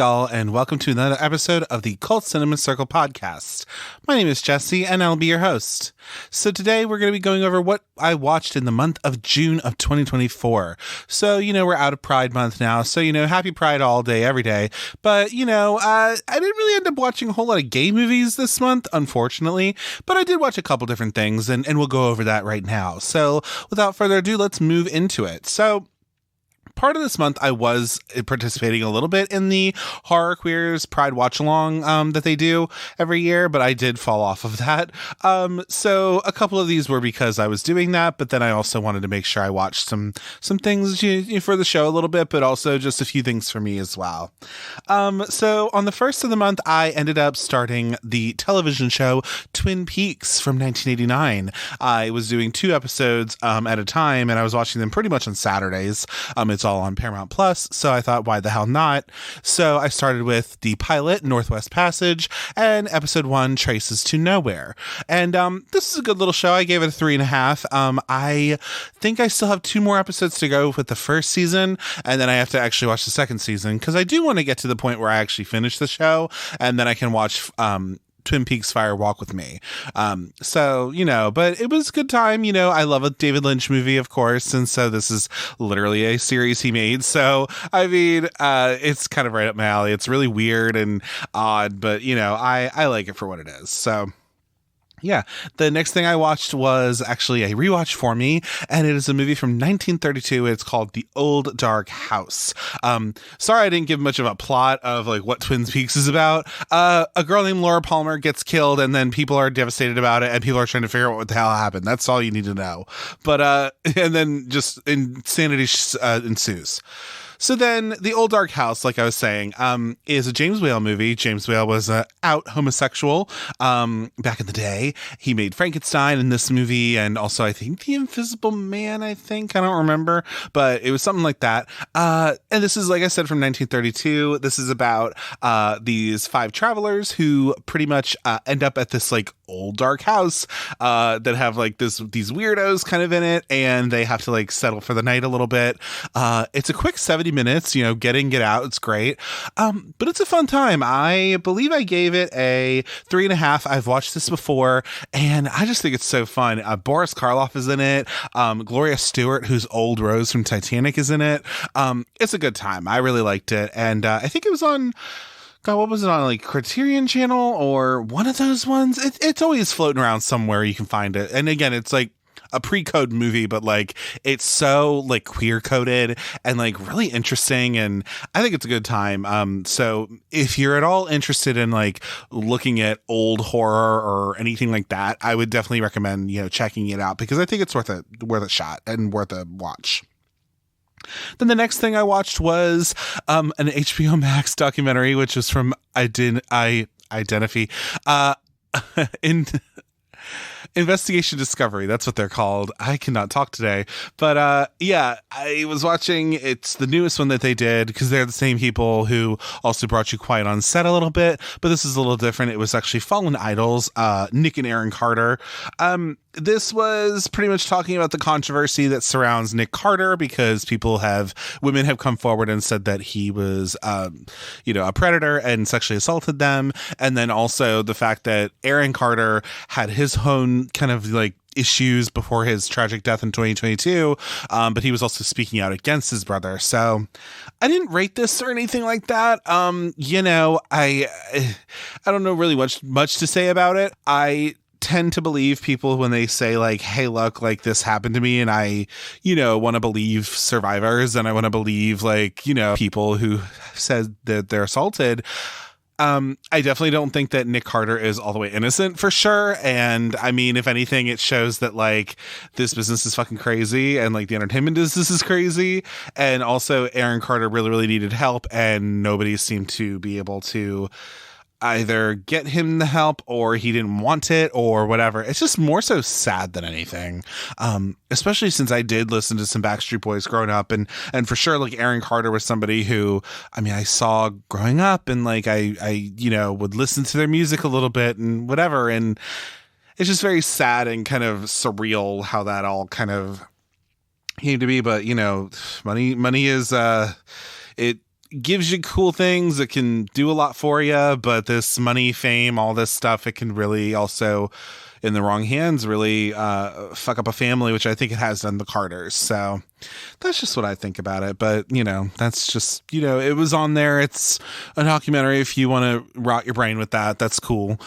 y'all, and welcome to another episode of the Cult Cinema Circle podcast. My name is Jesse, and I'll be your host. So today we're going to be going over what I watched in the month of June of 2024. So, we're out of Pride Month now, so, happy Pride all day, every day. But, I didn't really end up watching a whole lot of gay movies this month, unfortunately, but I did watch a couple different things, and we'll go over that right now. So, without further ado, let's move into it. So, part of this month, I was participating a little bit in the Horror Queers Pride Watch Along that they do every year, but I did fall off of that. So a couple of these were because I was doing that, but then I also wanted to make sure I watched some things for the show a little bit, but also just a few things for me as well. So on the first of the month, I ended up starting the television show Twin Peaks from 1989. I was doing 2 episodes at a time, and I was watching them pretty much on Saturdays. It's all on Paramount Plus, so I thought, why the hell not? So I started with the pilot, Northwest Passage, and episode 1, Traces to Nowhere. And this is a good little show. I gave it a 3.5. I think I still have 2 more episodes to go with the first season, and then I have to actually watch the second season, because I do want to get to the point where I actually finish the show, and then I can watch Twin Peaks Fire Walk with Me. But it was a good time. I love a David Lynch movie, of course. And so this is literally a series he made. So, it's kind of right up my alley. It's really weird and odd, but I like it for what it is. So, yeah, the next thing I watched was actually a rewatch for me, and it is a movie from 1932. It's called The Old Dark House. Sorry I didn't give much of a plot of what Twin Peaks is about. A girl named Laura Palmer gets killed, and then people are devastated about it, and people are trying to figure out what the hell happened. That's all you need to know. But and then just insanity ensues. So then, The Old Dark House, like I was saying, is a James Whale movie. James Whale was out homosexual back in the day. He made Frankenstein in this movie, and also, I think, The Invisible Man, I don't remember, but it was something like that. And this is, like I said, from 1932. This is about these 5 travelers who pretty much end up at this, old dark house that have, these weirdos kind of in it, and they have to, settle for the night a little bit. It's a quick 70 minutes, get in, get out. It's great. But it's a fun time. I believe I gave it a 3.5. I've watched this before, and I just think it's so fun. Boris Karloff is in it. Gloria Stewart, who's old Rose from Titanic, is in it. It's a good time. I really liked it. And I think it was on... God, what was it on, Criterion Channel or one of those ones? It's always floating around somewhere. You can find it. And again, it's a pre-code movie, but it's so queer coded and really interesting, and I think it's a good time. So if you're at all interested in looking at old horror or anything like that, I would definitely recommend checking it out, because I think it's worth a shot and worth a watch. Then the next thing I watched was an HBO Max documentary, which was from Identify. Investigation Discovery, that's what they're called. I cannot talk today. But I was watching, it's the newest one that they did, because they're the same people who also brought you Quiet on Set a little bit, but this is a little different. It was actually Fallen Idols, Nick and Aaron Carter. This was pretty much talking about the controversy that surrounds Nick Carter, because women have come forward and said that he was, a predator and sexually assaulted them. And then also the fact that Aaron Carter had his own kind of issues before his tragic death in 2022. But he was also speaking out against his brother. So I didn't rate this or anything like that. I don't know really much to say about it. I tend to believe people when they say hey, look, this happened to me, and I want to believe survivors, and I want to believe people who said that they're assaulted. I definitely don't think that Nick Carter is all the way innocent, for sure. And I mean, if anything, it shows that this business is fucking crazy, and the entertainment business is crazy. And also Aaron Carter really, really needed help, and nobody seemed to be able to either get him the help, or he didn't want it, or whatever. It's just more so sad than anything. Especially since I did listen to some Backstreet Boys growing up, and for sure, Aaron Carter was somebody who, I saw growing up, and I would listen to their music a little bit and whatever. And it's just very sad and kind of surreal how that all kind of came to be. But, money is, gives you cool things. It can do a lot for you, but this money, fame, all this stuff, it can really also, in the wrong hands, really fuck up a family, which I think it has done the Carters. So that's just what I think about it. But, that's just, it was on there. It's a documentary. If you want to rot your brain with that, that's cool.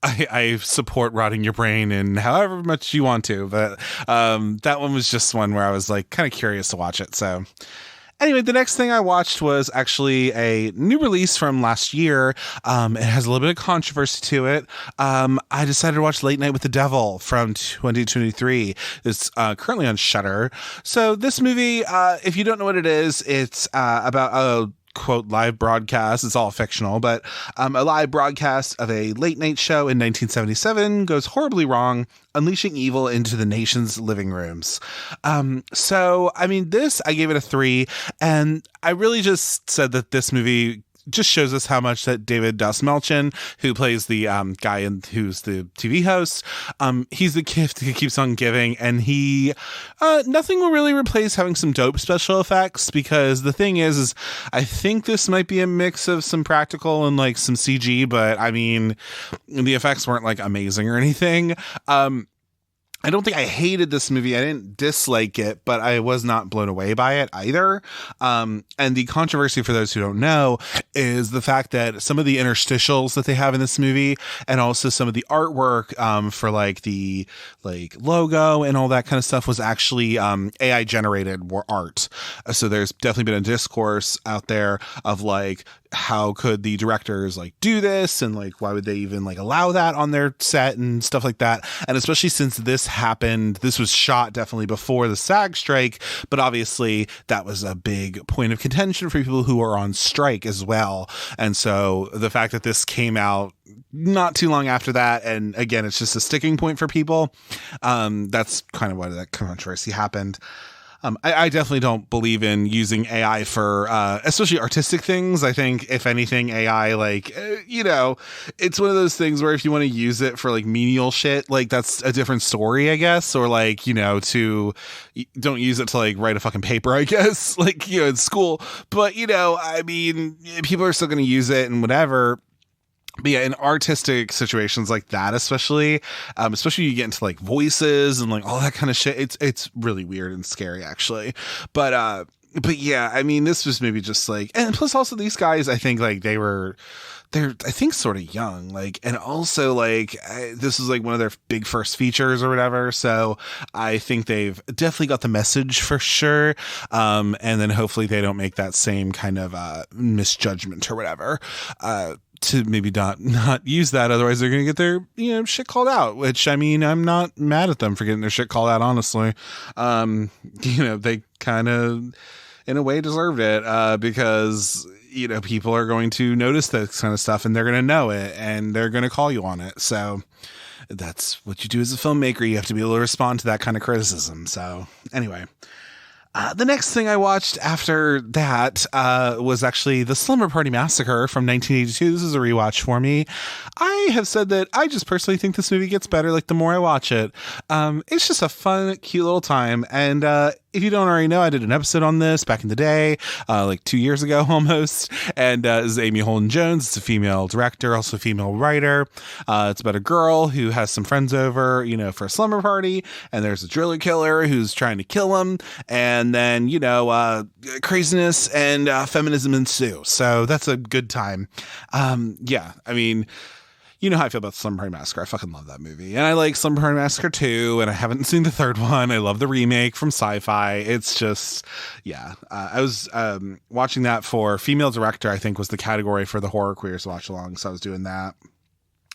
I support rotting your brain in however much you want to, but that one was just one where I was like kind of curious to watch it. So anyway, the next thing I watched was actually a new release from last year. It has a little bit of controversy to it. I decided to watch Late Night with the Devil from 2023. It's currently on Shudder. So this movie, if you don't know what it is, it's about a quote live broadcast. It's all fictional, but a live broadcast of a late night show in 1977 goes horribly wrong, unleashing evil into the nation's living rooms. So I gave it a 3, and I really just said that this movie just shows us how much that David Dastmalchian, who plays the guy who's the TV host, he's the gift he keeps on giving, and he nothing will really replace having some dope special effects, because the thing is I think this might be a mix of some practical and like some CG, but the effects weren't like amazing or anything. I don't think I hated this movie. I didn't dislike it, but I was not blown away by it either. And the controversy, for those who don't know, is the fact that some of the interstitials that they have in this movie, and also some of the artwork for like the logo and all that kind of stuff, was actually AI generated art. So there's definitely been a discourse out there of like, how could the directors like do this, and like why would they even like allow that on their set and stuff like that. And especially since this was shot definitely before the SAG strike, but obviously that was a big point of contention for people who are on strike as well. And so the fact that this came out not too long after that, and again it's just a sticking point for people, that's kind of why that controversy happened. I definitely don't believe in using AI for, especially artistic things. I think if anything, AI, it's one of those things where if you want to use it for like menial shit, like that's a different story, I guess. Or like, don't use it to like write a fucking paper, I guess, like, in school. But, people are still going to use it and whatever. But yeah, in artistic situations like that, especially you get into like voices and like all that kind of shit, it's really weird and scary actually. But yeah, this was maybe just like, and plus also these guys, I think like they're I think sort of young, like, and also like this is like one of their big first features or whatever. So I think they've definitely got the message for sure. And then hopefully they don't make that same kind of misjudgment or whatever. To maybe not use that, otherwise they're gonna get their shit called out, which I'm not mad at them for getting their shit called out, honestly. They kind of in a way deserved it, because people are going to notice this kind of stuff and they're gonna know it and they're gonna call you on it. So that's what you do as a filmmaker. You have to be able to respond to that kind of criticism. So anyway, the next thing I watched after that was actually The Slumber Party Massacre from 1982. This is a rewatch for me. I have said that I just personally think this movie gets better like the more I watch it. It's just a fun, cute little time. And if you don't already know, I did an episode on this back in the day, like 2 years ago almost. And this is Amy Holden Jones. It's a female director, also a female writer. It's about a girl who has some friends over, for a slumber party. And there's a driller killer who's trying to kill him. And then, craziness and feminism ensue. So that's a good time. Yeah, you know how I feel about Slumber Party Massacre. I fucking love that movie. And I like Slumber Party Massacre 2, and I haven't seen the third one. I love the remake from Sci-Fi. It's just, yeah. I was watching that for female director, I think was the category for the horror queers watch along. So I was doing that.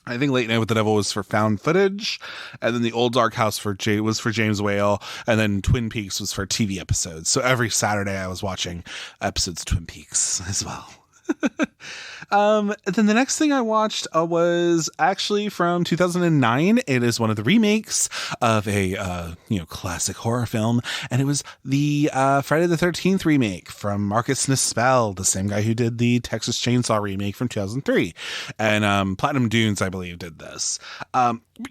I think Late Night with the Devil was for found footage, and then The Old Dark House was for James Whale, and then Twin Peaks was for TV episodes. So every Saturday I was watching episodes of Twin Peaks as well. Then the next thing I watched was actually from 2009. It is one of the remakes of a classic horror film, and it was the Friday the 13th remake from Marcus Nispel, the same guy who did the Texas Chainsaw remake from 2003, and Platinum Dunes, I believe, did this.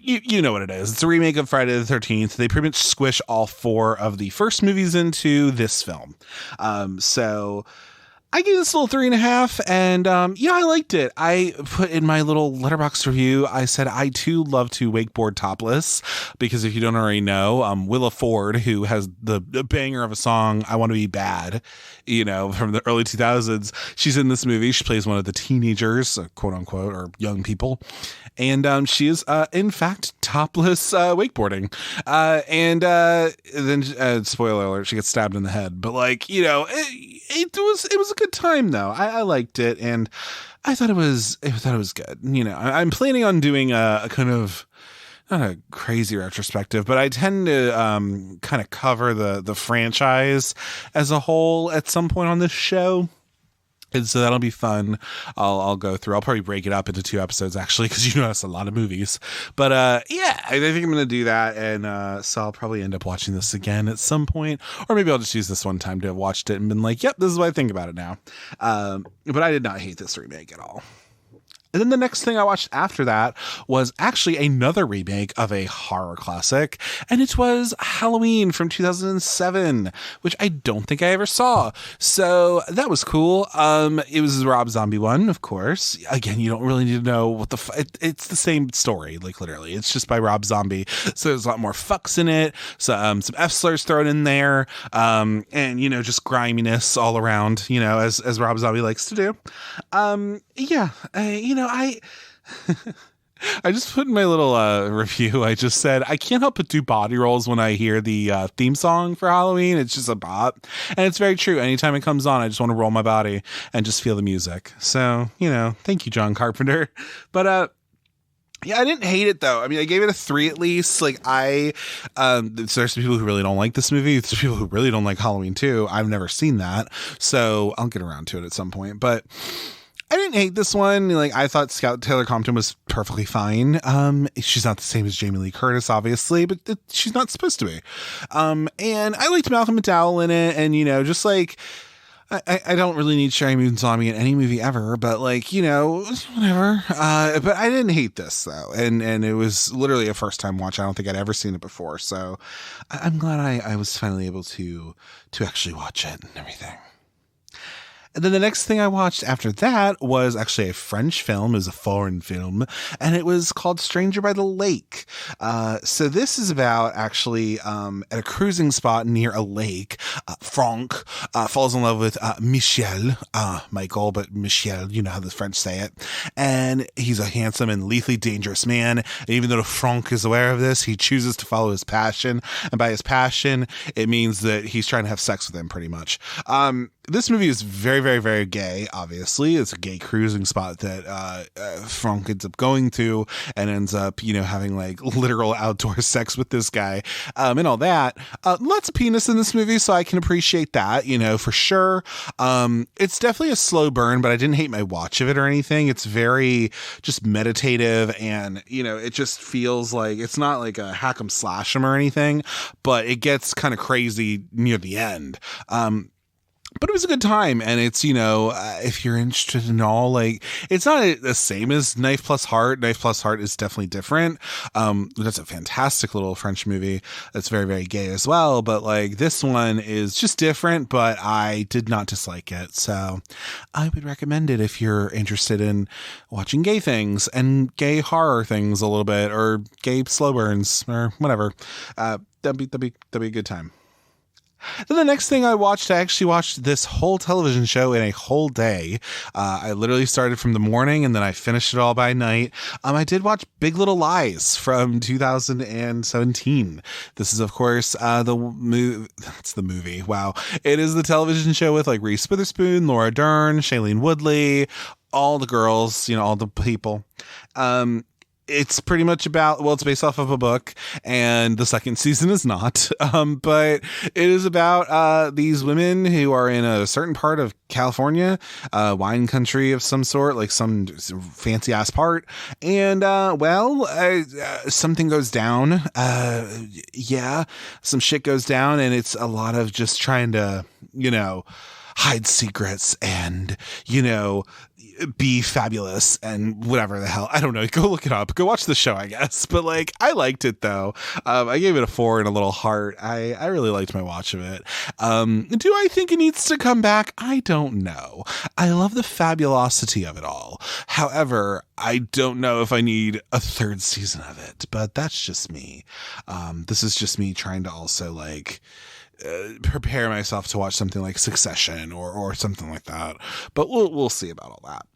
You know what it is. It's a remake of Friday the 13th. They pretty much squish all 4 of the first movies into this film. So I gave this a little 3.5, and yeah, I liked it. I put in my little letterbox review, I said I too love to wakeboard topless, because if you don't already know, Willa Ford, who has the banger of a song "I Want to Be Bad," from the early 2000s, she's in this movie. She plays one of the teenagers, quote unquote, or young people, and she is in fact topless wakeboarding, and then spoiler alert, she gets stabbed in the head. But it was a good time though. I liked it, and I thought it was good. I'm planning on doing a kind of, not a crazy retrospective, but I tend to kind of cover the franchise as a whole at some point on this show. And so that'll be fun. I'll go through. I'll probably break it up into 2 episodes, actually, because that's a lot of movies. But yeah, I think I'm going to do that. And so I'll probably end up watching this again at some point. Or maybe I'll just use this one time to have watched it and been like, yep, this is what I think about it now. But I did not hate this remake at all. And then the next thing I watched after that was actually another remake of a horror classic, and it was Halloween from 2007, which I don't think I ever saw. So that was cool. It was a Rob Zombie one, of course. Again, you don't really need to know what it's the same story, like literally. It's just by Rob Zombie. So there's a lot more fucks in it. So some F slurs thrown in there, and just griminess all around, as Rob Zombie likes to do. I just put in my little review, I just said, I can't help but do body rolls when I hear the theme song for Halloween. It's just a bop. And it's very true. Anytime it comes on, I just want to roll my body and just feel the music. So, thank you, John Carpenter. But, yeah, I didn't hate it though. I mean, I gave it a 3 at least. There's some people who really don't like this movie. There's people who really don't like Halloween 2. I've never seen that, so I'll get around to it at some point. But I didn't hate this one. I thought Scout Taylor Compton was perfectly fine. She's not the same as Jamie Lee Curtis, obviously, but she's not supposed to be. And I liked Malcolm McDowell in it, and I don't really need Sheri Moon Zombie in any movie ever, but whatever. But I didn't hate this though. And it was literally a first time watch. I don't think I'd ever seen it before. So I'm glad I was finally able to actually watch it and everything. And then the next thing I watched after that was actually a French film. It was a foreign film, and it was called Stranger by the Lake. So this is about actually at a cruising spot near a lake. Franck falls in love with Michel, Michael, but Michel, you know how the French say it. And he's a handsome and lethally dangerous man. And even though Franck is aware of this, he chooses to follow his passion. And by his passion, it means that he's trying to have sex with him pretty much. This movie is very, very, very gay, obviously. It's a gay cruising spot that Franck ends up going to and ends up, having literal outdoor sex with this guy and all that. Lots of penis in this movie, so I can appreciate that, for sure. It's definitely a slow burn, but I didn't hate my watch of it or anything. It's very just meditative, and, it just feels like it's not like a hack 'em slash 'em or anything, but it gets kind of crazy near the end. But it was a good time, and it's, if you're interested in all, it's not the same as Knife Plus Heart. Knife Plus Heart is definitely different. That's a fantastic little French movie that's very, very gay as well, but, this one is just different, but I did not dislike it, so I would recommend it if you're interested in watching gay things and gay horror things a little bit, or gay slow burns, or whatever. That'd be a good time. Then the next thing I actually watched this whole television show in a whole day. I literally started from the morning and then I finished it all by night. I did watch Big Little Lies from 2017. This is, of course, that's the movie. Wow. It is the television show with Reese Witherspoon, Laura Dern, Shailene Woodley, all the girls, all the people. It's pretty much it's based off of a book, and the second season is not. But it is about these women who are in a certain part of California, wine country of some sort, some fancy ass part. And, something goes down. Some shit goes down, and it's a lot of just trying to, hide secrets and, you know, be fabulous and whatever the hell. I don't know. Go look it up. Go watch the show, I guess. But like, I liked it though. I gave it a 4 and a little heart. I really liked my watch of it. Do I think it needs to come back? I don't know. I love the fabulosity of it all. However, I don't know if I need a 3rd season of it, but that's just me. This is just me trying to also like, prepare myself to watch something like Succession or something like that. But we'll see about all that.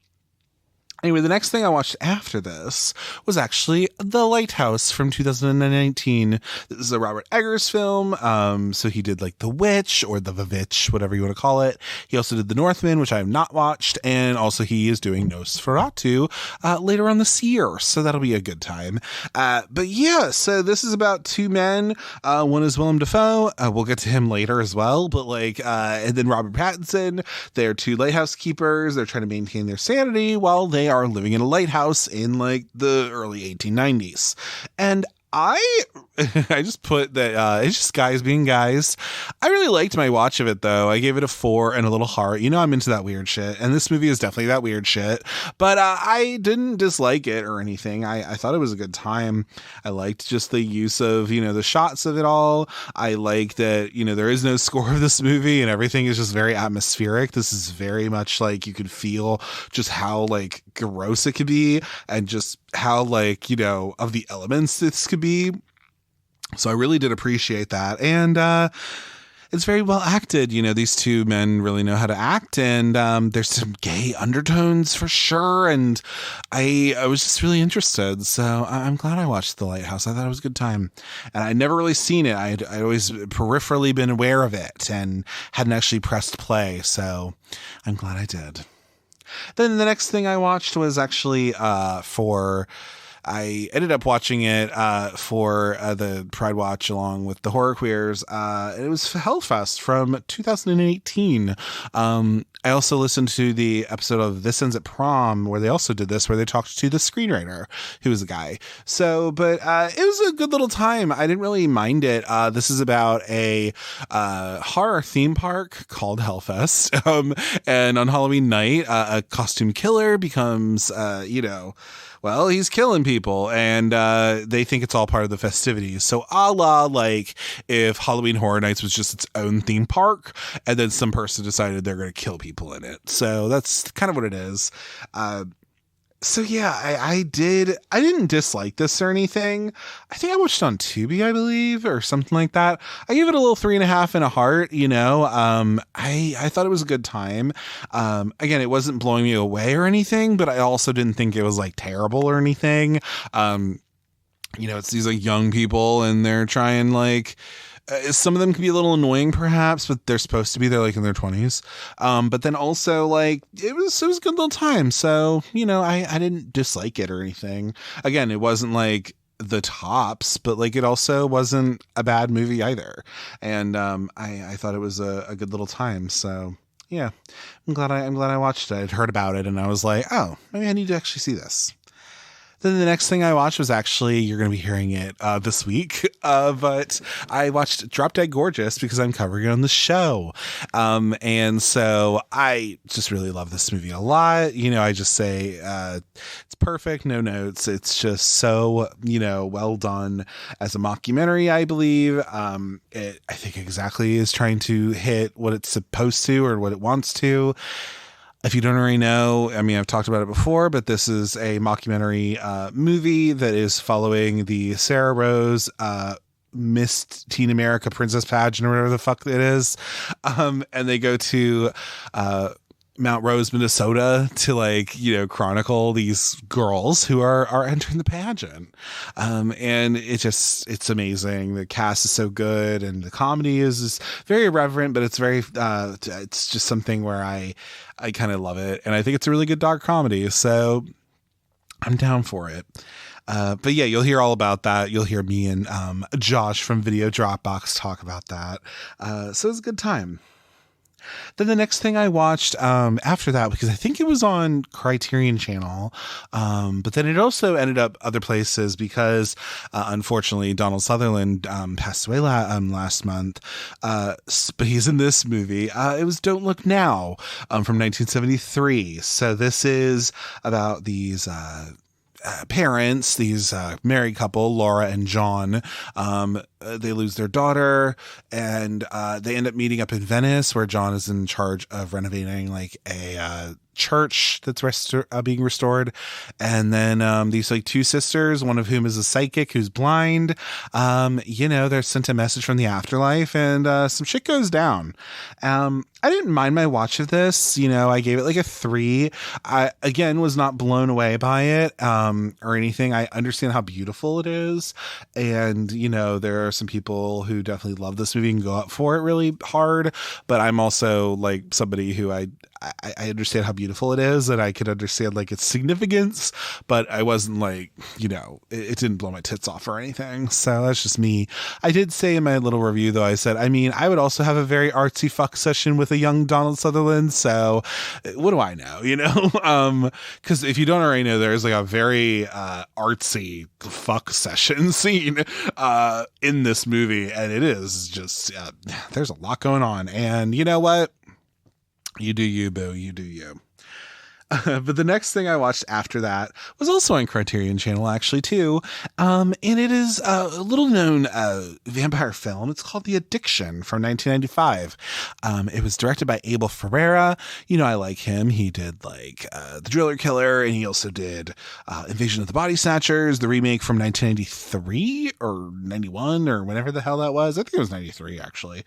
Anyway, the next thing I watched after this was actually The Lighthouse from 2019. This is a Robert Eggers film. So he did like The Witch or The Vivitch, whatever you want to call it. He also did The Northman, which I have not watched. And also he is doing Nosferatu later on this year. So that'll be a good time. But yeah, so this is about 2 men. One is Willem Dafoe. We'll get to him later as well. But like, and then Robert Pattinson. They're 2 lighthouse keepers. They're trying to maintain their sanity while they are living in a lighthouse in like the early 1890s. And I just put that it's just guys being guys. I really liked my watch of it though. I gave it a 4 and a little heart. You know, I'm into that weird shit, and this movie is definitely that weird shit. But I didn't dislike it or anything. I thought it was a good time. I liked just the use of, you know, the shots of it all. I like that, you know, there is no score of this movie and everything is just very atmospheric. This is very much like you could feel just how like gross it could be and just how like, you know, of the elements this could be. So I really did appreciate that. And it's very well acted. You know, these 2 men really know how to act, and there's some gay undertones for sure. And I was just really interested. So I'm glad I watched The Lighthouse. I thought it was a good time, and I'd never really seen it. I'd always peripherally been aware of it and hadn't actually pressed play. So I'm glad I did. Then the next thing I watched was actually I ended up watching it for the Pride Watch along with the Horror Queers. It was Hellfest from 2018. I also listened to the episode of This Ends at Prom where they also did this, where they talked to the screenwriter, who was a guy. So, but it was a good little time. I didn't really mind it. This is about a horror theme park called Hellfest. And on Halloween night, a costume killer becomes, you know, well, he's killing people, and they think it's all part of the festivities. So a la like if Halloween Horror Nights was just its own theme park, and then some person decided they're going to kill people in it. So that's kind of what it is. So yeah, I didn't dislike this or anything. I think I watched it on Tubi, I believe, or something like that. I gave it a little 3.5 and a heart, you know. I thought it was a good time. Again, it wasn't blowing me away or anything, but I also didn't think it was like terrible or anything. You know, it's these like young people and they're trying like, some of them can be a little annoying perhaps, but they're supposed to be, they're like in their 20s. But then also like it was a good little time. So, you know, I didn't dislike it or anything. Again, it wasn't like the tops, but like it also wasn't a bad movie either. And I thought it was a good little time. So yeah, I'm glad I watched it. I'd heard about it and I was like, oh, maybe I need to actually see this. Then the next thing I watched was actually, you're going to be hearing it this week, but I watched Drop Dead Gorgeous because I'm covering it on the show. And so I just really love this movie a lot. You know, I just say it's perfect, no notes. It's just so, you know, well done as a mockumentary, I believe. It, I think exactly is trying to hit what it's supposed to or what it wants to. If you don't already know, I mean, I've talked about it before, but this is a mockumentary movie that is following the Sarah Rose Miss Teen America Princess Pageant or whatever the fuck it is. And they go to Mount Rose, Minnesota to like, you know, chronicle these girls who are entering the pageant. And it's amazing. The cast is so good and the comedy is very irreverent, but it's very, it's just something where I kind of love it. And I think it's a really good dark comedy. So I'm down for it. But yeah, you'll hear all about that. You'll hear me and Josh from Video Dropbox talk about that. So it's a good time. Then the next thing I watched after that, because I think it was on Criterion Channel, but then it also ended up other places because unfortunately Donald Sutherland passed away last month. But he's in this movie. It was Don't Look Now from 1973. So this is about these parents, these married couple, Laura and John. They lose their daughter, and they end up meeting up in Venice, where John is in charge of renovating like a church that's being restored. And then these like two sisters, one of whom is a psychic who's blind, they're sent a message from the afterlife, and some shit goes down. I didn't mind my watch of this. I gave it like a 3. I again was not blown away by it or anything. I understand how beautiful it is, and there are some people who definitely love this movie and go up for it really hard, but I'm also like somebody who I understand how beautiful it is, and I could understand like its significance, but I wasn't like, it didn't blow my tits off or anything. So that's just me. I did say in my little review though, I said, I would also have a very artsy fuck session with a young Donald Sutherland. So what do I know, because if you don't already know, there's like a very artsy fuck session scene in this movie, and it is just there's a lot going on, and you know what? You do you, boo. You do you. But the next thing I watched after that was also on Criterion Channel, actually, too. And it is a little known vampire film. It's called The Addiction from 1995. It was directed by Abel Ferrara. I like him. He did like The Driller Killer, and he also did Invasion of the Body Snatchers, the remake from 1993 or 91 or whatever the hell that was. I think it was 93, actually.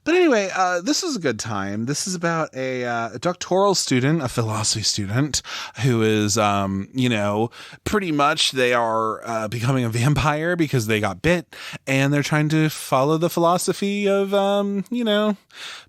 But anyway, this is a good time. This is about a doctoral student, a philosophy student, who is, pretty much they are becoming a vampire because they got bit, and they're trying to follow the philosophy of,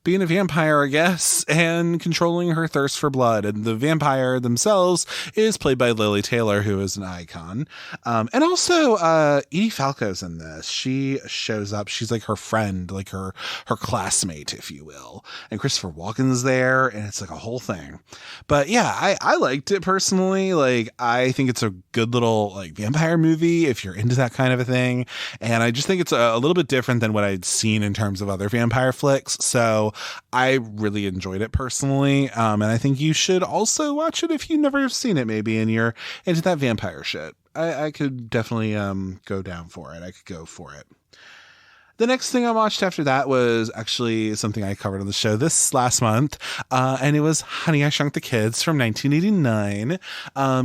being a vampire, I guess, and controlling her thirst for blood. And the vampire themselves is played by Lily Taylor, who is an icon. And also, Edie Falco's in this. She shows up. She's like her friend, like her classmate, if you will. And Christopher Walken's there, and it's like a whole thing. But yeah, I liked it personally. Like, I think it's a good little like vampire movie if you're into that kind of a thing. And I just think it's a little bit different than what I'd seen in terms of other vampire flicks. So I really enjoyed it personally. And I think you should also watch it if you've never seen it, maybe, and you're into that vampire shit. I could definitely go down for it. I could go for it. The next thing I watched after that was actually something I covered on the show this last month, and it was Honey, I Shrunk the Kids from 1989.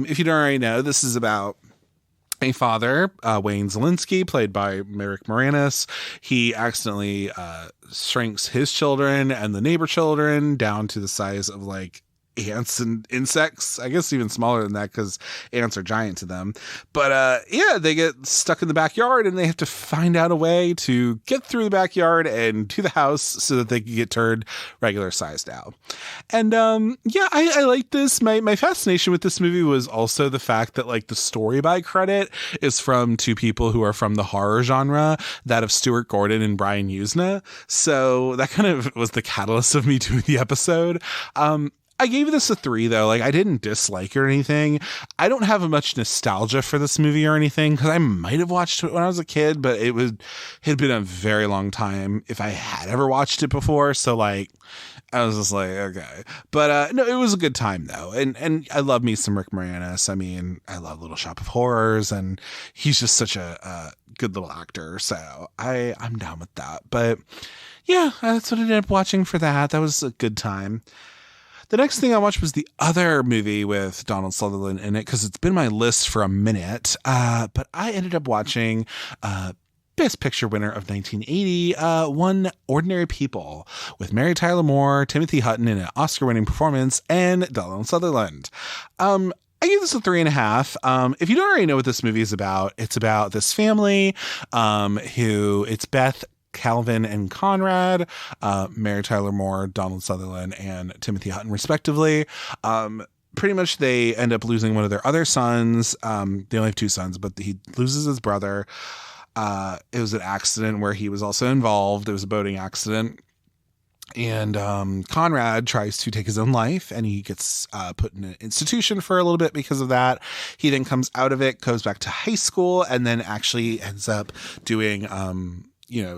If you don't already know, this is about a father, Wayne Szalinski, played by Merrick Moranis. He accidentally shrinks his children and the neighbor children down to the size of like ants and insects, I guess even smaller than that because ants are giant to them. But they get stuck in the backyard, and they have to find out a way to get through the backyard and to the house so that they can get turned regular sized out. And I like this. My fascination with this movie was also the fact that like the story by credit is from two people who are from the horror genre, that of Stuart Gordon and Brian Usna. So that kind of was the catalyst of me doing the episode. I gave this a 3 though. Like, I didn't dislike it or anything. I don't have much nostalgia for this movie or anything because I might have watched it when I was a kid, but it had been a very long time if I had ever watched it before. So like, I was just like, okay. But no, it was a good time though. And I love me some Rick Moranis. I mean, I love Little Shop of Horrors, and he's just such a good little actor. So I'm down with that. But yeah, that's what I ended up watching for that. That was a good time. The next thing I watched was the other movie with Donald Sutherland in it because it's been my list for a minute. But I ended up watching Best Picture winner of 1980, One Ordinary People, with Mary Tyler Moore, Timothy Hutton in an Oscar-winning performance, and Donald Sutherland. I gave this a 3.5. If you don't already know what this movie is about, it's about this family it's Beth, Calvin, and Conrad, Mary Tyler Moore, Donald Sutherland, and Timothy Hutton, respectively. Pretty much they end up losing one of their other sons. They only have 2 sons, but he loses his brother. It was an accident where he was also involved. It was a boating accident. And Conrad tries to take his own life, and he gets put in an institution for a little bit because of that. He then comes out of it, goes back to high school, and then actually ends up doing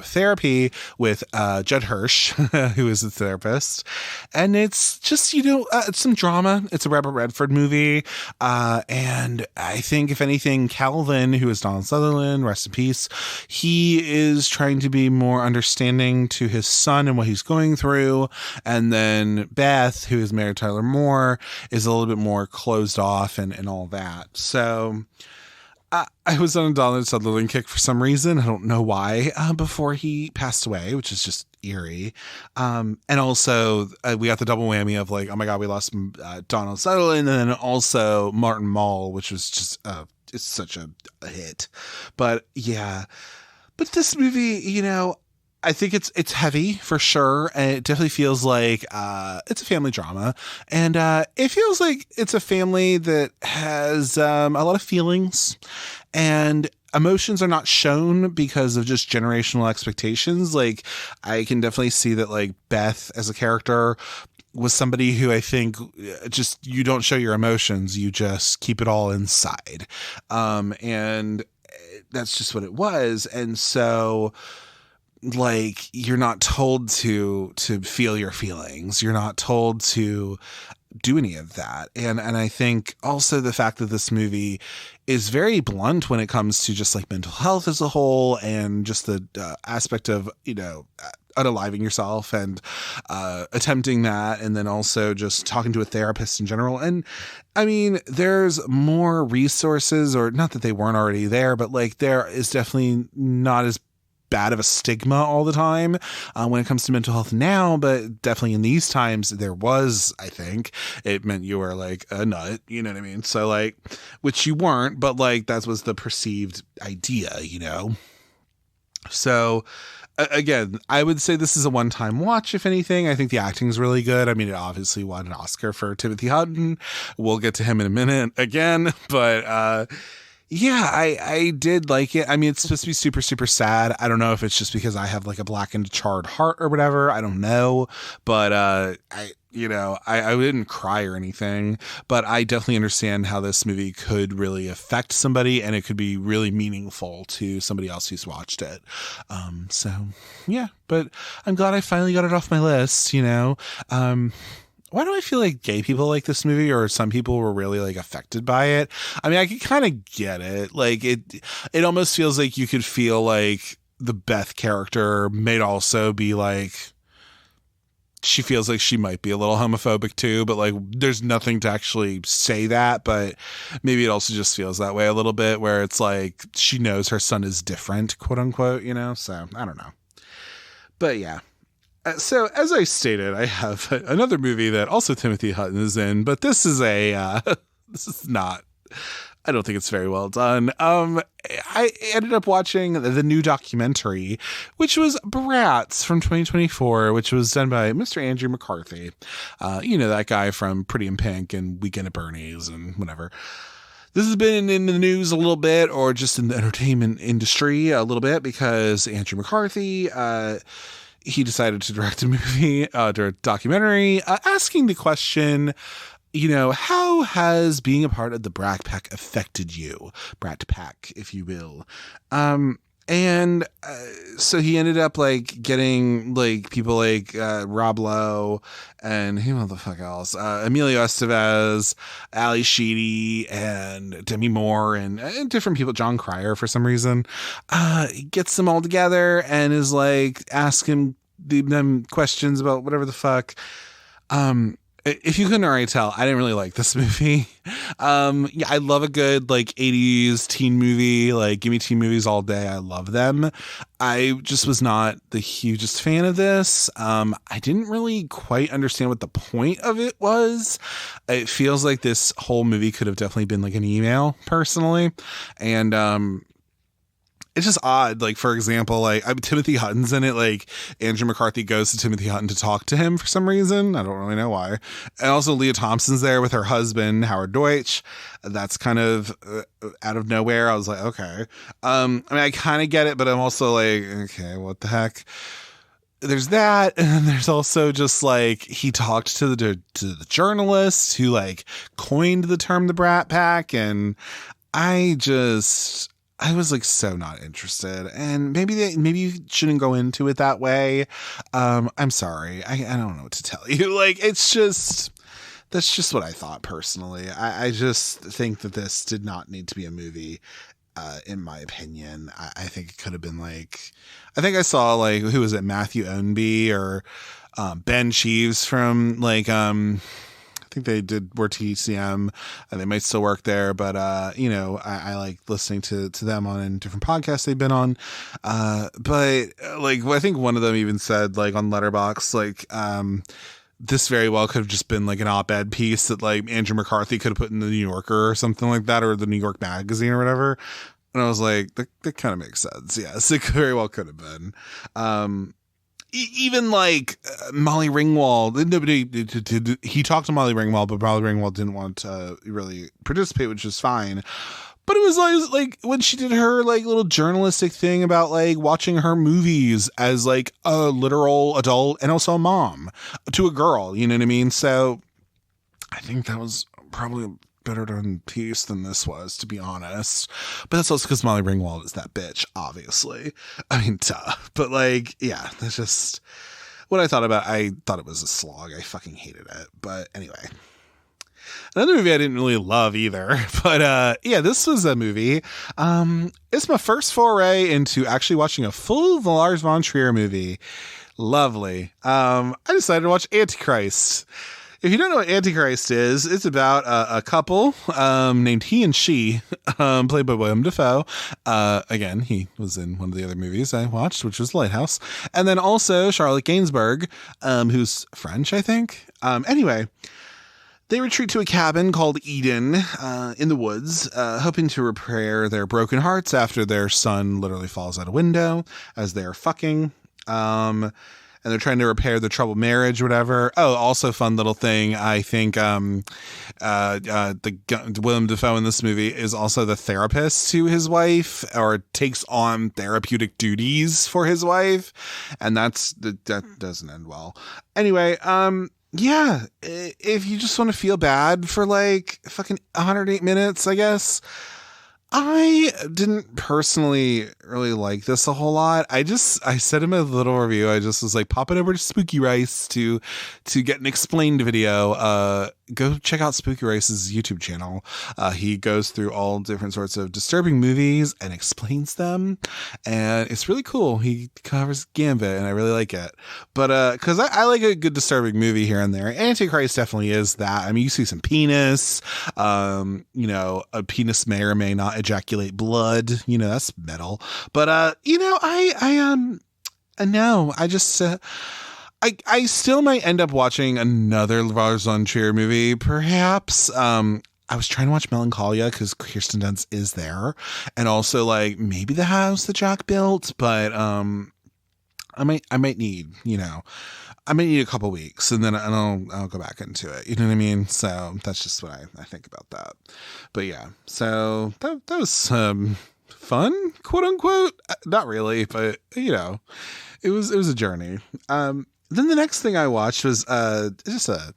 therapy with Judd Hirsch, who is a therapist. And it's just, it's some drama. It's a Robert Redford movie. And I think, if anything, Calvin, who is Donald Sutherland, rest in peace, he is trying to be more understanding to his son and what he's going through. And then Beth, who is married to Tyler Moore, is a little bit more closed off and all that. So I was on a Donald Sutherland kick for some reason. I don't know why, before he passed away, which is just eerie. And also we got the double whammy of like, oh my God, we lost Donald Sutherland, and then also Martin Mull, which was just, it's such a hit. But yeah, but this movie, I think it's heavy for sure, and it definitely feels like it's a family drama, and it feels like it's a family that has a lot of feelings, and emotions are not shown because of just generational expectations. Like, I can definitely see that, like, Beth as a character was somebody who I think just, you don't show your emotions, you just keep it all inside, and that's just what it was. And so, like, you're not told to feel your feelings. You're not told to do any of that. And I think also the fact that this movie is very blunt when it comes to just like mental health as a whole, and just the aspect of, unaliving yourself and attempting that, and then also just talking to a therapist in general. And I mean, there's more resources, or not that they weren't already there, but like, there is definitely not as bad of a stigma all the time when it comes to mental health now, but definitely in these times there was. I think it meant you were like a nut, you know what I mean? So like, which you weren't, but like, that was the perceived idea, So again, I would say this is a one-time watch, if anything. I think the acting is really good. I mean, it obviously won an Oscar for Timothy Hutton. We'll get to him in a minute again, but yeah, I did like it. I mean, it's supposed to be super, super sad. I don't know if it's just because I have like a blackened, charred heart or whatever. I don't know. But I didn't cry or anything. But I definitely understand how this movie could really affect somebody, and it could be really meaningful to somebody else who's watched it. So, yeah. But I'm glad I finally got it off my list, Why do I feel like gay people like this movie, or some people were really like affected by it? I mean, I can kind of get it. Like, it almost feels like you could feel like the Beth character may also be like, she feels like she might be a little homophobic too, but like, there's nothing to actually say that, but maybe it also just feels that way a little bit, where it's like, she knows her son is different, quote unquote, so I don't know. But yeah. So, as I stated, I have another movie that also Timothy Hutton is in, but this is not, I don't think it's very well done. I ended up watching the new documentary, which was Bratz from 2024, which was done by Mr. Andrew McCarthy. That guy from Pretty in Pink and Weekend at Bernie's and whatever. This has been in the news a little bit, or just in the entertainment industry a little bit, because Andrew McCarthy, he decided to direct a movie, a documentary, asking the question, how has being a part of the Brat Pack affected you? Brat Pack, if you will. So he ended up like getting like people like Rob Lowe and who the fuck else? Emilio Estevez, Ali Sheedy, and Demi Moore, and different people. John Cryer, for some reason, he gets them all together and is like asking them questions about whatever the fuck. If you couldn't already tell, I didn't really like this movie. Yeah, I love a good like 80s teen movie. Like, give me teen movies all day. I love them. I just was not the hugest fan of this. I didn't really quite understand what the point of it was. It feels like this whole movie could have definitely been like an email, personally. And it's just odd. Like, for example, like Timothy Hutton's in it. Like, Andrew McCarthy goes to Timothy Hutton to talk to him for some reason. I don't really know why. And also Leah Thompson's there with her husband, Howard Deutsch. That's kind of out of nowhere. I was like, okay. I mean, I kind of get it, but I'm also like, okay, what the heck? there's that, and then there's also just like he talked to the journalist who like coined the term the Brat Pack, and I was like so not interested, and maybe you shouldn't go into it that way. I'm sorry, I don't know what to tell you. Like it's just. That's just what I thought personally. I just think that this did not need to be a movie. In my opinion, I think it could have been like, I think I saw like, who was it? Matthew Ownby or Ben Cheeves from like, I think they were TCM and they might still work there, but I like listening to them on different podcasts they've been on. But like, I think one of them even said like on Letterboxd, like, this very well could have just been like an op-ed piece that like Andrew McCarthy could have put in the New Yorker or something like that, or the New York Magazine or whatever. And I was like, that kind of makes sense. Yes, it very well could have been. Even like Molly Ringwald, nobody, he talked to Molly Ringwald, but Molly Ringwald didn't want to really participate, which is fine. But it was like when she did her like little journalistic thing about like watching her movies as like a literal adult and also a mom to a girl, you know what I mean? So I think that was probably a better done piece than this was, to be honest. But that's also because Molly Ringwald is that bitch, obviously. I mean, duh. But like, yeah, that's just what I thought about. I thought it was a slog. I fucking hated it. But anyway. Another movie I didn't really love either, but yeah, this was a movie. It's my first foray into actually watching a full Lars von Trier movie. Lovely. I decided to watch Antichrist. If you don't know what Antichrist is, it's about a couple named He and She, played by Willem Dafoe. Again, he was in one of the other movies I watched, which was Lighthouse. And then also Charlotte Gainsbourg, who's French, I think. Anyway. They retreat to a cabin called Eden in the woods, hoping to repair their broken hearts after their son literally falls out a window as they're fucking. And they're trying to repair the troubled marriage, whatever. Oh, also fun little thing. I think the Willem Dafoe in this movie is also the therapist to his wife, or takes on therapeutic duties for his wife. And that doesn't end well. Anyway, yeah, if you just want to feel bad for like fucking 108 minutes, I guess. I didn't personally really like this a whole lot. I said in my little review, I just was like popping over to Spooky Rice to get an explained video. Go check out Spooky Rice's YouTube channel. He goes through all different sorts of disturbing movies and explains them. And it's really cool. He covers Gambit and I really like it. But, cause I like a good disturbing movie here and there. Antichrist definitely is that. I mean, you see some penis, a penis may or may not ejaculate blood, that's metal. But, I still might end up watching another Lars von Trier movie, perhaps. I was trying to watch Melancholia because Kirsten Dunst is there, and also like maybe The House that Jack built. But I might need a couple weeks, and then I'll go back into it. You know what I mean? So that's just what I think about that. But yeah, so that was fun, quote unquote. Not really, but it was a journey. Then the next thing I watched was just a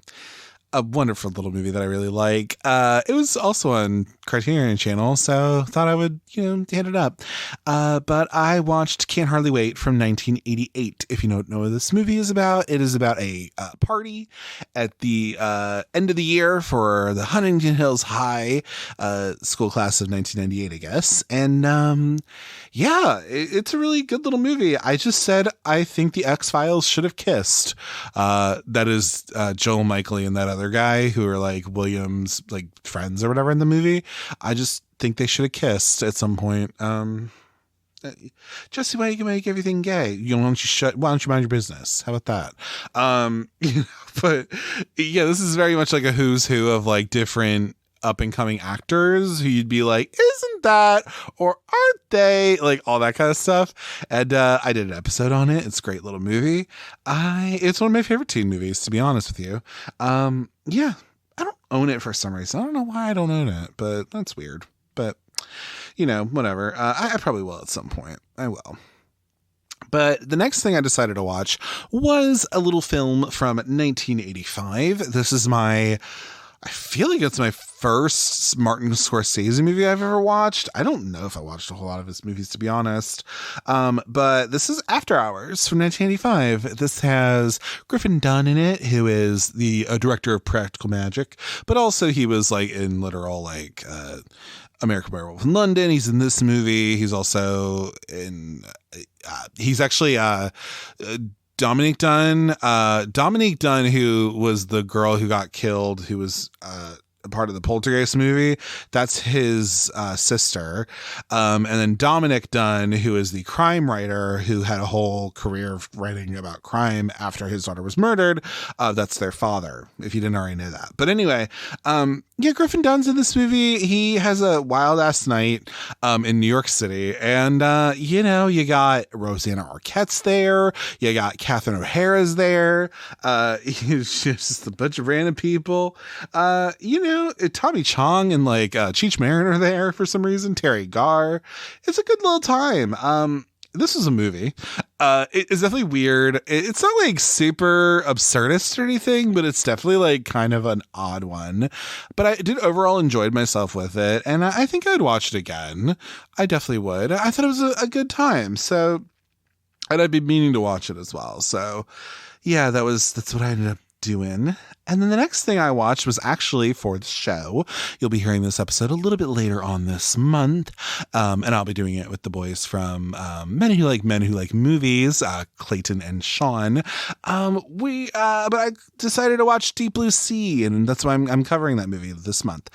wonderful little movie that I really like. It was also on Criterion Channel, so thought I would, hit it up. But I watched Can't Hardly Wait from 1988. If you don't know what this movie is about, it is about a party at the end of the year for the Huntington Hills High school class of 1998, I guess. And it's a really good little movie. I just said I think the X-Files should have kissed. That is Joel Micheley and that other guy who are like Williams, like friends or whatever in the movie. I just think they should have kissed at some point. Jesse, why do you make everything gay? Why don't you mind your business? How about that? But yeah, this is very much like a who's who of like different up and coming actors who you'd be like, isn't that, or aren't they, like all that kind of stuff. And I did an episode on it. It's a great little movie. It's one of my favorite teen movies, to be honest with you. Yeah, I don't own it for some reason. I don't know why I don't own it, but that's weird. But whatever. I probably will at some point. I will. But the next thing I decided to watch was a little film from 1985. I feel like it's my first Martin Scorsese movie I've ever watched. I don't know if I watched a whole lot of his movies, to be honest. But this is After Hours from 1985. This has Griffin Dunne in it, who is the director of Practical Magic, but also he was like in literal American Werewolf in London. He's in this movie. He's also in. He's actually Dominique Dunne. Dominique Dunne, who was the girl who got killed, who was a part of the Poltergeist movie. That's his sister. And then Dominic Dunne, who is the crime writer who had a whole career of writing about crime after his daughter was murdered. That's their father, if you didn't already know that. But anyway, Griffin Dunne's in this movie. He has a wild ass night in New York City. And, you got Rosanna Arquette's there. You got Catherine O'Hara's there. It's just a bunch of random people. Tommy Chong and Cheech Marin are there for some reason. Terry Garr. It's a good little time. This is a movie. It's definitely weird. It's not like super absurdist or anything, but it's definitely kind of an odd one. But I did overall enjoyed myself with it, and I think I'd watch it again. I definitely would. I thought it was a good time. So, and I'd be meaning to watch it as well. So, yeah, that's what I ended up doing. And then the next thing I watched was actually for the show. You'll be hearing this episode a little bit later on this month. And I'll be doing it with the boys from Men Who Like Movies, Clayton and Sean. But I decided to watch Deep Blue Sea, and that's why I'm covering that movie this month.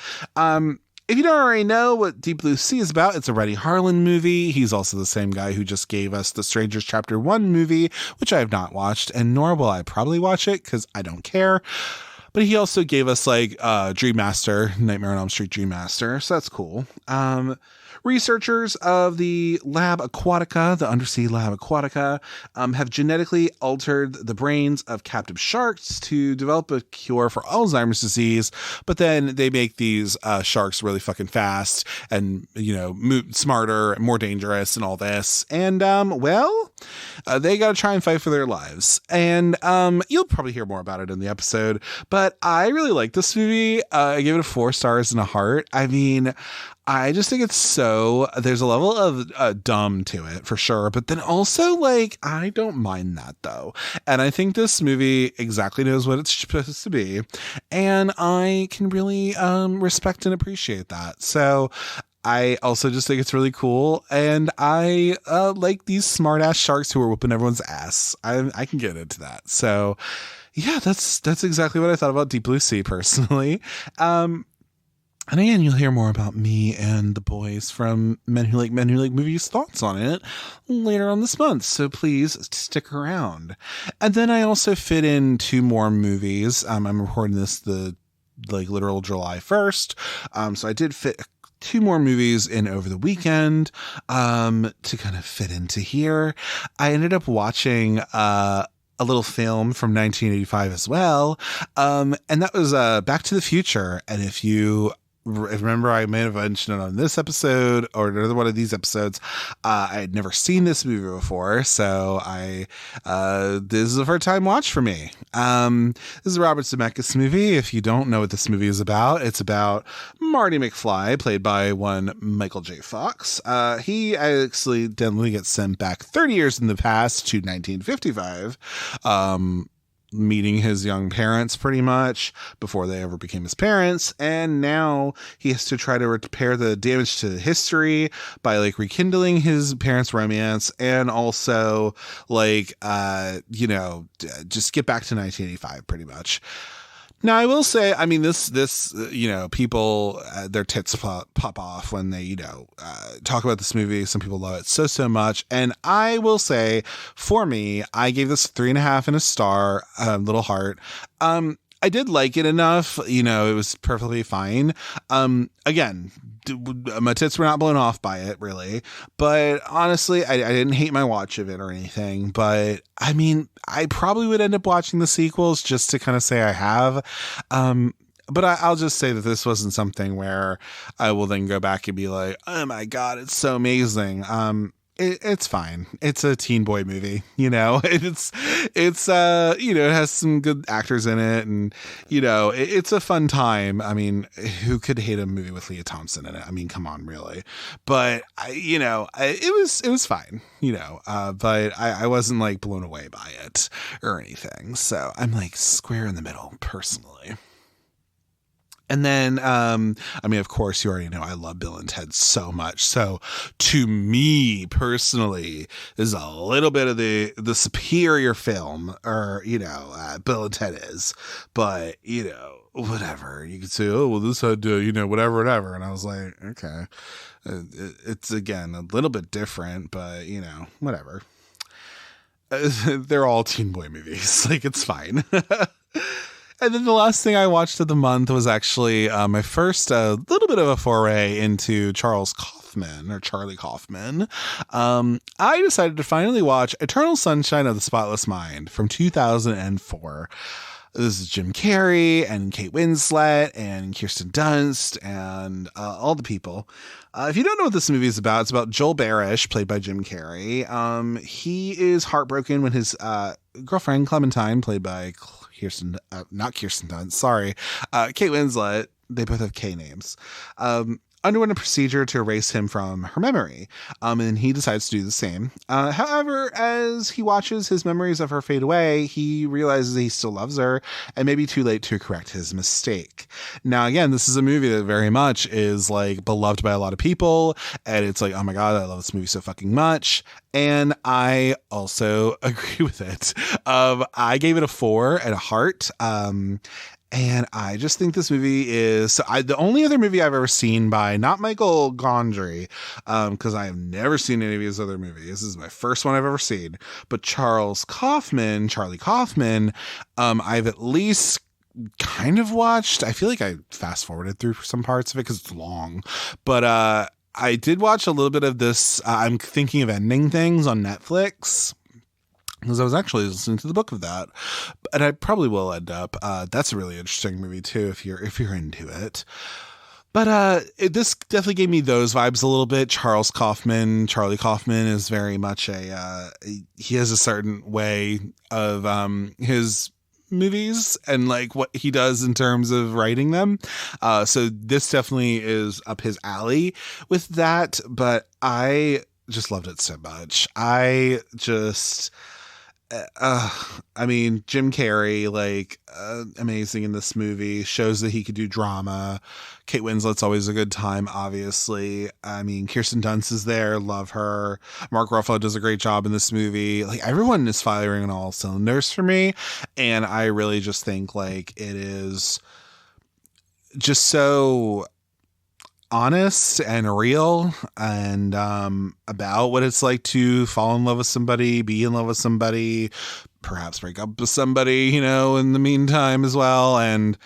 If you don't already know what Deep Blue Sea is about, it's a Reddy Harlan movie. He's also the same guy who just gave us the Strangers Chapter 1 movie, which I have not watched, and nor will I probably watch it because I don't care. But he also gave us Dream Master, Nightmare on Elm Street Dream Master, so that's cool. Researchers of the Lab Aquatica, the undersea Lab Aquatica, have genetically altered the brains of captive sharks to develop a cure for Alzheimer's disease. But then they make these sharks really fucking fast and, smarter and more dangerous and all this. And, they got to try and fight for their lives. And you'll probably hear more about it in the episode. But I really like this movie. I gave it 4 stars and a heart. I mean, I just think there's a level of dumb to it for sure. But then also I don't mind that though. And I think this movie exactly knows what it's supposed to be. And I can really respect and appreciate that. So I also just think it's really cool. And I like these smart ass sharks who are whooping everyone's ass. I can get into that. So yeah, that's exactly what I thought about Deep Blue Sea personally. And again, you'll hear more about me and the boys from Men Who Like Movies thoughts on it later on this month. So please stick around. And then I also fit in 2 more movies. I'm recording this the literal July 1st. So I did fit 2 more movies in over the weekend to kind of fit into here. I ended up watching a little film from 1985 as well. And that was Back to the Future. And if you remember, I may have mentioned it on this episode or another one of these episodes. I had never seen this movie before, so this is a first time watch for me. This is a Robert Zemeckis movie. If you don't know what this movie is about, it's about Marty McFly, played by one Michael J. Fox. He accidentally gets sent back 30 years in the past to 1955. Meeting his young parents pretty much before they ever became his parents, and now he has to try to repair the damage to history by rekindling his parents' romance and also just get back to 1985 pretty much. Now, I will say, I mean, this people, their tits pop off when they, talk about this movie. Some people love it so much. And I will say, for me, I gave this 3.5 and a star, little heart. I did like it enough. It was perfectly fine. Again, my tits were not blown off by it, really. But honestly, I didn't hate my watch of it or anything. But I mean, I probably would end up watching the sequels just to kind of say I have. But I'll just say that this wasn't something where I will then go back and be like, oh my God, it's so amazing. It's fine. It's a teen boy movie, you know. It's you know, it has some good actors in it, and you know, it's a fun time. I mean, who could hate a movie with Leah Thompson in it? I mean, come on, really. But it was fine, you know. But I wasn't like blown away by it or anything. So I'm like square in the middle personally. And then, I mean, of course, you already know I love Bill and Ted so much. So to me personally, this is a little bit of the superior film, or, you know, Bill and Ted is. But, you know, whatever. You could say, oh, well, this had to, you know, whatever. And I was like, okay. It's, again, a little bit different, but, you know, whatever. They're all teen boy movies. Like, it's fine. And then the last thing I watched of the month was actually my first little bit of a foray into Charlie Kaufman. I decided to finally watch Eternal Sunshine of the Spotless Mind from 2004. This is Jim Carrey and Kate Winslet and Kirsten Dunst and all the people. If you don't know what this movie is about, it's about Joel Barish, played by Jim Carrey. He is heartbroken when his girlfriend, Clementine, played by not Kirsten Dunst, sorry, Kate Winslet, they both have K names, underwent a procedure to erase him from her memory. And he decides to do the same. However, as he watches his memories of her fade away, he realizes that he still loves her and may be too late to correct his mistake. Now, again, this is a movie that very much is like beloved by a lot of people. And it's like, oh my God, I love this movie so fucking much. And I also agree with it. I gave it a 4 and a heart. And I just think this movie is the only other movie I've ever seen by not Michael Gondry, because I have never seen any of his other movies. This is my first one I've ever seen. But Charlie Kaufman, I've at least kind of watched. I feel like I fast forwarded through some parts of it because it's long. But I did watch a little bit of this. I'm Thinking of Ending Things on Netflix, because I was actually listening to the book of that, and I probably will end up. That's a really interesting movie too, if you're into it. But this definitely gave me those vibes a little bit. Charlie Kaufman is very much he has a certain way of his movies and like what he does in terms of writing them. So this definitely is up his alley with that. But I just loved it so much. I mean, Jim Carrey, like, amazing in this movie, shows that he could do drama. Kate Winslet's always a good time, obviously. I mean, Kirsten Dunst is there, love her. Mark Ruffalo does a great job in this movie. Like, everyone is firing on all cylinders for me. And I really just think, like, it is just so honest and real, and about what it's like to fall in love with somebody, be in love with somebody, perhaps break up with somebody, you know, in the meantime as well. And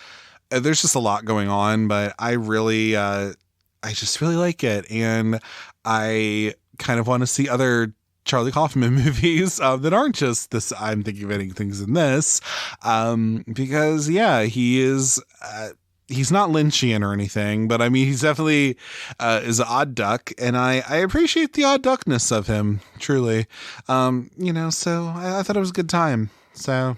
there's just a lot going on, but I really I just really like it, and I kind of want to see other Charlie Kaufman movies that aren't just this I'm Thinking of Ending Things in this, because yeah, he is he's not Lynchian or anything, but I mean, he's definitely is an odd duck, and I appreciate the odd duckness of him, truly. You know, so I thought it was a good time. So,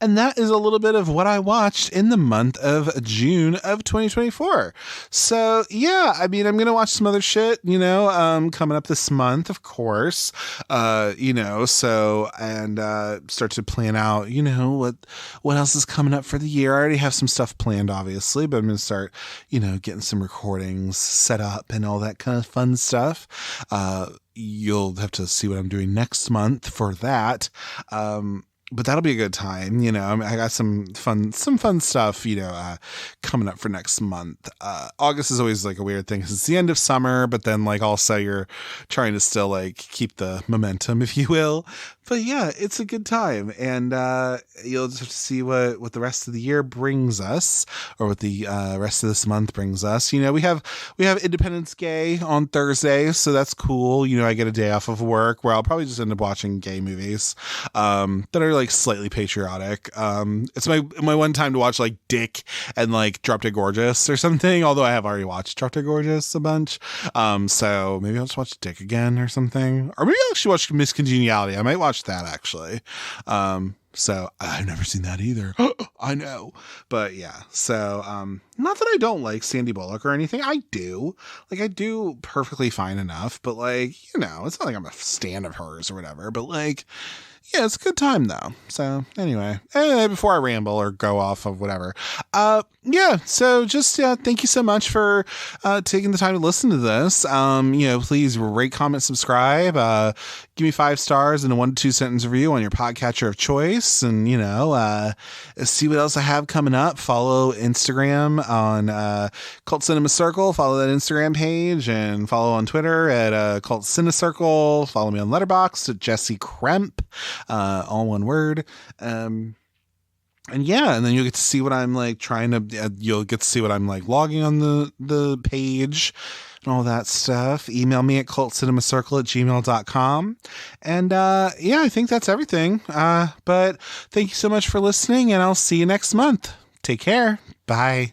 and that is a little bit of what I watched in the month of June of 2024. So yeah, I mean, I'm going to watch some other shit, you know, coming up this month, of course, you know, so, and, start to plan out, you know, what else is coming up for the year. I already have some stuff planned, obviously, but I'm going to start, you know, getting some recordings set up and all that kind of fun stuff. You'll have to see what I'm doing next month for that. But that'll be a good time, you know. I got some fun stuff, you know, coming up for next month. August is always like a weird thing because it's the end of summer, but then like also you're trying to still like keep the momentum, if you will. But yeah, it's a good time, and you'll just have to see what the rest of the year brings us, or what the rest of this month brings us. We have Independence Day on Thursday, so that's cool. I get a day off of work where I'll probably just end up watching gay movies that are like slightly patriotic. It's my one time to watch like Dick and like Drop Dead Gorgeous or something. Although I have already watched Drop Dead Gorgeous a bunch, so maybe I'll just watch Dick again or something, or maybe I'll actually watch Miss Congeniality. I might watch that actually. So I've never seen that either. I know. But yeah. So not that I don't like Sandy Bullock or anything. I do. I do perfectly fine enough, but it's not like I'm a stan of hers or whatever, but yeah, it's a good time though. So anyway, before I ramble or go off of whatever, so just thank you so much for taking the time to listen to this. Please rate, comment, subscribe, give me 5 stars and a 1 to 2 sentence review on your podcatcher of choice, and see what else I have coming up. Follow Instagram on Cult Cinema Circle. Follow that Instagram page, and follow on Twitter at Cult Cinema Circle. Follow me on Letterboxd at Jesse Kremp. All one word. And then you'll get to see what I'm you'll get to see what I'm logging on the page and all that stuff. Email me at cultcinemacircle@gmail.com. And I think that's everything. But thank you so much for listening, and I'll see you next month. Take care. Bye.